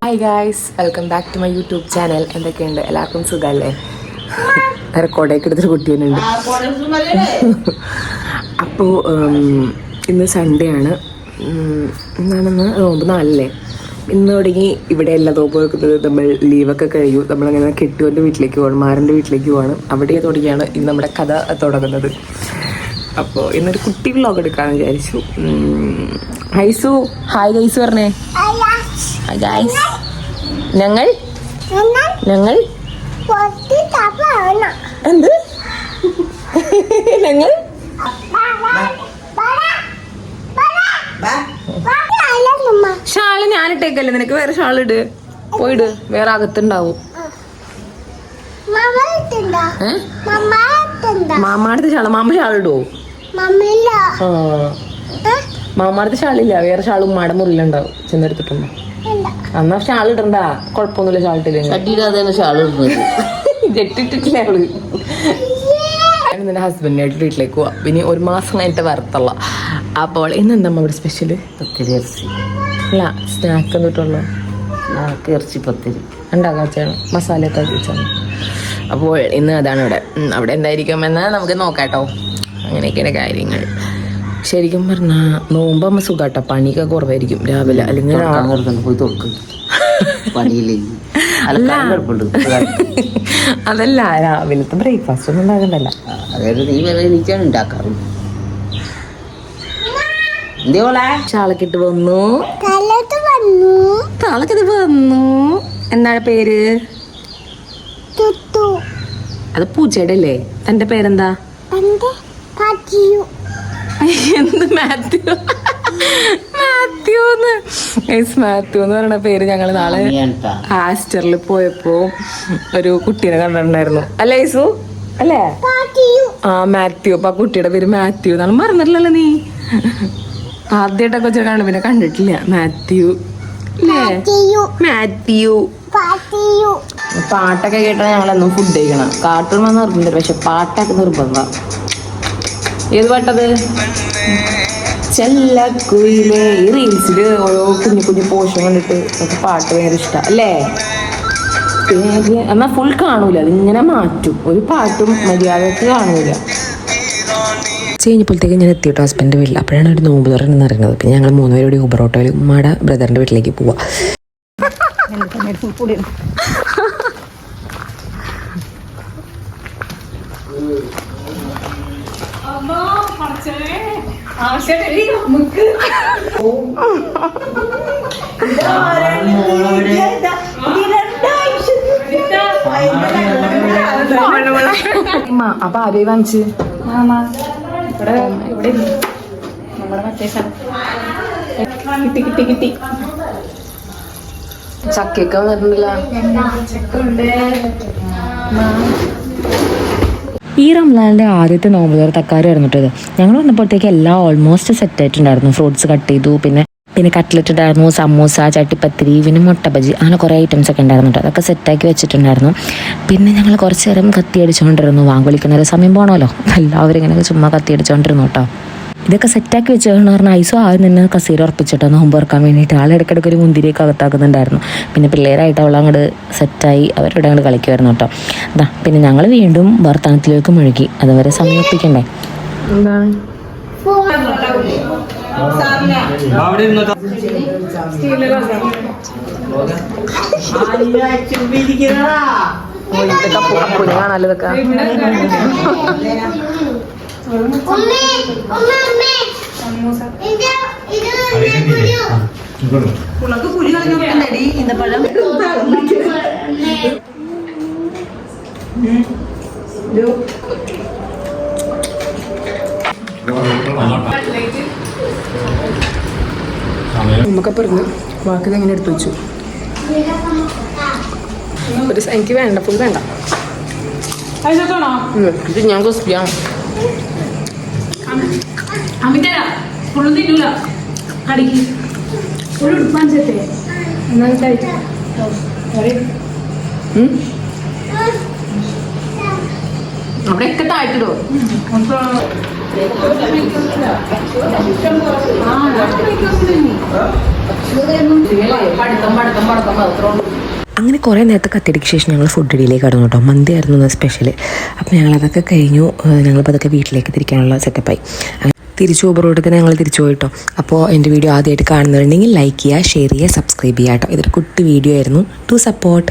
Hi guys, welcome back to my YouTube channel. എന്തൊക്കെയുണ്ട്? എല്ലാവർക്കും സുഖമല്ലേ? റെക്കോർഡൊക്കെ എടുത്തൊരു കുട്ടീനുണ്ട്. അപ്പോൾ ഇന്ന് സൺഡേ ആണ്. എന്താണെന്ന് നോമ്പ് 4 ഇന്ന് തുടങ്ങി ഇവിടെ എല്ലാ നോമ്പ് നമ്മൾ ലീവൊക്കെ കഴിയും. നമ്മളങ്ങനെ കെട്ടുവൻ്റെ വീട്ടിലേക്ക് പോകണം, മാരൻ്റെ വീട്ടിലേക്ക് പോകണം. അവിടെ തുടങ്ങിയാണ് ഇന്ന് നമ്മുടെ കഥ തുടങ്ങുന്നത്. അപ്പോൾ ഇന്നൊരു കുട്ടി വ്ളോഗ് എടുക്കാമെന്ന് വിചാരിച്ചു. ഹൈസു, ഹായ് ഗൈസ് പറഞ്ഞേ. Hi guys. ഞങ്ങൾ എന്ത് ഞങ്ങൾ ഷാള് ഞാനിട്ടേക്കല്ലേ, നിനക്ക് വേറെ ഷാൾ ഇട്. പോയിട്, വേറെ അകത്തുണ്ടാവും. മാമാടുത്ത ഷാള്, മാമ ഷാളിടുവോ? മാമാടുത്ത ഷാളില്ല, വേറെ ഷാൾ ഉമ്മാടെ മുറിയിലുണ്ടാവും. ചെന്നെടുത്തിട്ടുണ്ടോ? എന്നാ ഷാൾ ഇടണ്ട, കുഴപ്പമൊന്നുമില്ല. ജെട്ടിട്ടിട്ടില്ല അവള്. ഞാനിന്നെ ഹസ്ബൻഡിനായിട്ട് വീട്ടിലേക്ക് പോവാം. പിന്നെ 1 മാസം കഴിഞ്ഞിട്ട് വരത്തുള്ള. അപ്പോൾ ഇന്നെന്താ ഇവിടെ സ്പെഷ്യല്? പത്തിരി ഇറച്ചി അല്ല, സ്നാക്ക് എന്നിട്ടുള്ളൂ. ഇറച്ചി പത്തിരി ഉണ്ടാക്കാച്ചാണ്, മസാലയൊക്കെ വെച്ചാണ്. അപ്പോൾ ഇന്ന് അതാണ് ഇവിടെ. അവിടെ എന്തായിരിക്കുമെന്ന് നമുക്ക് നോക്കാട്ടോ. അങ്ങനെയൊക്കെയാണ് കാര്യങ്ങൾ. ശരിക്കും പറഞ്ഞാൽ നോമ്പമ്മ സുഖാട്ടോ, പണിയൊക്കെ കുറവായിരിക്കും രാവിലെ. അല്ലെങ്കിൽ പോയി തുറക്കും പണിയില്ലെങ്കിൽ. അതല്ല, രാവിലത്തെ ബ്രേക്ക്ഫാസ്റ്റ് ഒന്നും ഉണ്ടാകണ്ടല്ല. അതായത് നീ വേറെ നീച്ചാണ് ഉണ്ടാക്കാറ്. ഷാളക്കിട്ട് വന്നു, താളക്കിട്ട് വന്നു. എന്താണ് പേര്? അത് പൂച്ചയുടെ അല്ലേ? തന്റെ പേരെന്താ? എന്ത് മാത്യു? മാത്യു എന്ന് പറയുന്ന പേര് ഞങ്ങൾ നാളെ ആസ്റ്ററിൽ പോയപ്പോ ഒരു കുട്ടീനെ കണ്ടിട്ടുണ്ടായിരുന്നു. അല്ലേ ഐസു? അല്ലേ? ആ, മാത്യു. അപ്പൊ ആ കുട്ടിയുടെ പേര് മാത്യു എന്നാണ്. മറന്നിട്ടില്ലല്ലോ നീ? ആദ്യമായിട്ടൊക്കെ കൊച്ചു കാണും, പിന്നെ കണ്ടിട്ടില്ല. മാത്യു അല്ലേ? മാത്യു. പാട്ടൊക്കെ കേട്ടാൽ ഞങ്ങളെന്നും ഫുഡ് കഴിക്കണം. കാർട്ടൂൺ നിർബന്ധം, പക്ഷെ പാട്ടൊക്കെ നിർബന്ധ. ഏത് പാട്ടത്? ചെല്ലക്കുയിലെ. ഈ റീൽസില് ഓരോ കുഞ്ഞു കുഞ്ഞു പോഷൻ കണ്ടിട്ട് നമുക്ക് പാട്ട് ഭയങ്കര ഇഷ്ടം അല്ലേ? എന്നാൽ ഫുൾ കാണൂല, അതിങ്ങനെ മാറ്റും. ഒരു പാട്ടും മര്യാദക്ക് കാണൂല. കഴിഞ്ഞപ്പോഴത്തേക്ക് ഞാൻ എത്തിയിട്ടോ ഹസ്ബൻഡിൻ്റെ വീട്ടിൽ. അപ്പോഴാണ് ഒരു നോമ്പ് തുറന്ന് അറിയുന്നത്. പിന്നെ ഞങ്ങൾ 3 പേരോട് ഊബർ ഓട്ടോയിൽ ഉമ്മയുടെ ബ്രദറിൻ്റെ വീട്ടിലേക്ക് പോവാം. അപ്പൊ ആരേ വാങ്ങിച്ച്? കിട്ടി ചക്കൊക്കെ വന്നിട്ടുണ്ടല്ല. ഈ റംസാനിൻ്റെ ആദ്യത്തെ നോമ്പ് തുറ തക്കാരമായിരുന്നു കേട്ടത്. ഞങ്ങൾ വന്നപ്പോഴത്തേക്ക് എല്ലാം ഓൾമോസ്റ്റ് സെറ്റ് ആയിട്ടുണ്ടായിരുന്നു. ഫ്രൂട്ട്സ് കട്ട് ചെയ്തു, പിന്നെ കട്ട്ലറ്റ് ഉണ്ടായിരുന്നു, സമൂസ, ചട്ടിപ്പത്തിരി, പിന്നെ മുട്ട ബജി, അങ്ങനെ കുറേ ഐറ്റംസ് ഒക്കെ ഉണ്ടായിരുന്നു കേട്ടോ. അതൊക്കെ സെറ്റാക്കി വെച്ചിട്ടുണ്ടായിരുന്നു. പിന്നെ ഞങ്ങൾ കുറച്ച് നേരം കത്തി അടിച്ചുകൊണ്ടിരുന്നു. വാങ്കുവിളിക്കുന്ന സമയം പോകണമല്ലോ, എല്ലാവരും ഇങ്ങനെ ചുമ്മാ കത്തി അടിച്ചുകൊണ്ടിരുന്നു കേട്ടോ. ഇതൊക്കെ സെറ്റാക്കി വെച്ചതെന്ന് പറഞ്ഞാൽ ഐസോ ആദ്യം തന്നെ കസീര ഉറപ്പിച്ചിട്ടോ നോമ്പ് തുറക്കാൻ വേണ്ടിയിട്ട്. ആളിടയ്ക്കിടയ്ക്ക് ഒരു മുന്തിരിയൊക്കെ അകത്താക്കുന്നുണ്ടായിരുന്നു. പിന്നെ പിള്ളേരായിട്ട് അവൾ അങ്ങോട്ട് സെറ്റായി അവരുടെ അങ്ങോട്ട് കളിക്കുമായിരുന്നു കേട്ടോ. അതാ പിന്നെ ഞങ്ങൾ വീണ്ടും വർത്തമാനത്തിലേക്ക് മുഴുകി. അതുവരെ സമയം ഒപ്പിക്കണ്ടേ. എന്താണ് കാണാലോ ഇതൊക്കെ. നമുക്ക് പറഞ്ഞു ബാക്കി എങ്ങനെ എടുത്തു വെച്ചു. എനിക്ക് വേണ്ട, ഫുൾ വേണ്ട. ഇത് ഞാൻ ക്രിസ്പിയാണ്. അവിടെയൊക്കെ താഴ്ത്തിടോ. അങ്ങനെ കുറേ നേരത്തെ കത്തിയടിക്ക് ശേഷം ഞങ്ങൾ ഫുഡ് ഇടിയിലേക്ക് കടന്നു കേട്ടോ. മന്തി ആയിരുന്നു സ്പെഷ്യൽ. അപ്പോൾ ഞങ്ങളതൊക്കെ കഴിഞ്ഞു. ഞങ്ങളിപ്പോൾ അതൊക്കെ വീട്ടിലേക്ക് തിരിക്കാനുള്ള സെറ്റപ്പായി. തിരിച്ചു ഊബറോട്ട് തന്നെ ഞങ്ങൾ തിരിച്ചു പോയിട്ടോ. അപ്പോൾ എൻ്റെ വീഡിയോ ആദ്യമായിട്ട് കാണുന്നുണ്ടെങ്കിൽ ലൈക്ക് ചെയ്യുക, ഷെയർ ചെയ്യുക, സബ്സ്ക്രൈബ് ചെയ്യുക കേട്ടോ. ഇതൊരു കുട്ടി വീഡിയോ ആയിരുന്നു. To support.